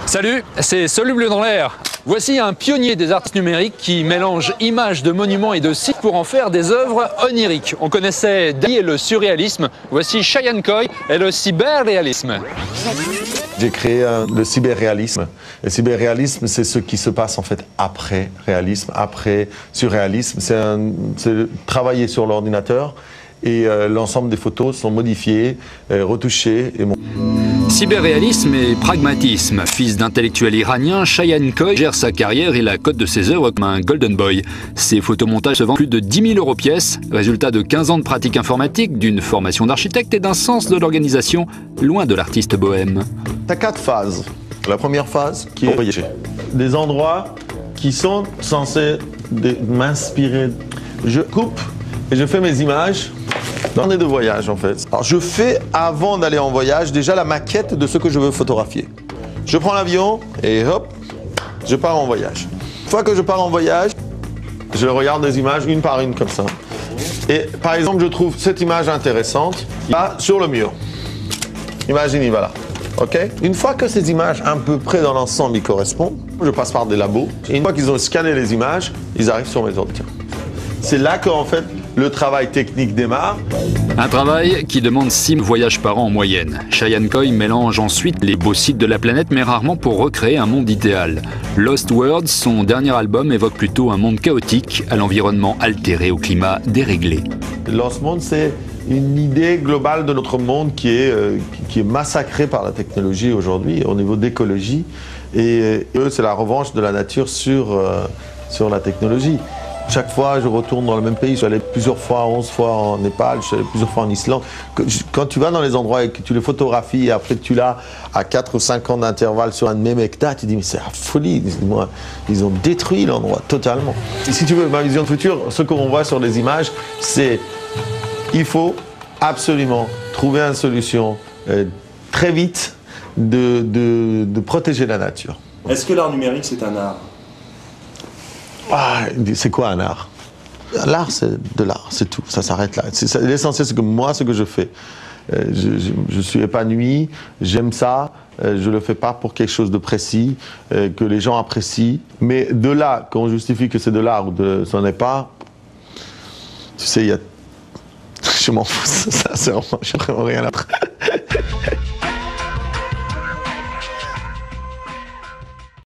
Salut, c'est Soluble dans l'air. Voici un pionnier des arts numériques qui mélange images de monuments et de sites pour en faire des œuvres oniriques. On connaissait Dali et le surréalisme. Voici Cheyenne Coy et le cyberréalisme. J'ai créé le cyberréalisme. Le cyberréalisme, c'est ce qui se passe en fait après réalisme, après surréalisme. C'est travailler sur l'ordinateur et l'ensemble des photos sont modifiées, retouchées. Cyberréalisme et pragmatisme. Fils d'intellectuel iranien, Cheyenne Coy gère sa carrière et la cote de ses œuvres comme un golden boy. Ses photomontages se vendent plus de 10 000 € pièce, résultat de 15 ans de pratique informatique, d'une formation d'architecte et d'un sens de l'organisation, loin de l'artiste bohème. T'as 4 phases. La première phase qui est voyager. Des endroits qui sont censés m'inspirer. Je coupe et je fais mes images dans des de voyage en fait. Alors je fais avant d'aller en voyage déjà la maquette de ce que je veux photographier. Je prends l'avion et hop, je pars en voyage. Une fois que je pars en voyage, je regarde les images une par une comme ça. Et par exemple, je trouve cette image intéressante, là sur le mur. Imagine, il va là. Ok? Une fois que ces images à peu près dans l'ensemble y correspondent, je passe par des labos. Et une fois qu'ils ont scanné les images, ils arrivent sur mes ordinateurs. C'est là qu'en fait, le travail technique démarre. Un travail qui demande 6 voyages par an en moyenne. Cheyenne Coy mélange ensuite les beaux sites de la planète, mais rarement pour recréer un monde idéal. Lost World, son dernier album, évoque plutôt un monde chaotique, à l'environnement altéré, au climat déréglé. Lost World, c'est une idée globale de notre monde qui est massacré par la technologie aujourd'hui, au niveau d'écologie. Et eux, c'est la revanche de la nature sur la technologie. Chaque fois, je retourne dans le même pays. Je suis allé plusieurs fois, 11 fois en Népal, je suis allé plusieurs fois en Islande. Quand tu vas dans les endroits et que tu les photographies et après tu l'as à 4 ou 5 ans d'intervalle sur un même hectare, tu te dis mais c'est la folie. Ils ont détruit l'endroit totalement. Et si tu veux, ma vision de futur, ce qu'on voit sur les images, c'est il faut absolument trouver une solution très vite de protéger la nature. Est-ce que l'art numérique, c'est un art ? Ah, c'est quoi un art? L'art, c'est de l'art, c'est tout, ça s'arrête là. L'essentiel, c'est que moi, ce que je fais, je suis épanoui, j'aime ça, je le fais pas pour quelque chose de précis, que les gens apprécient. Mais de là, qu'on justifie que c'est de l'art ou que ce n'est pas, tu sais, je m'en fous, ça, c'est vraiment, j'ai vraiment rien à faire.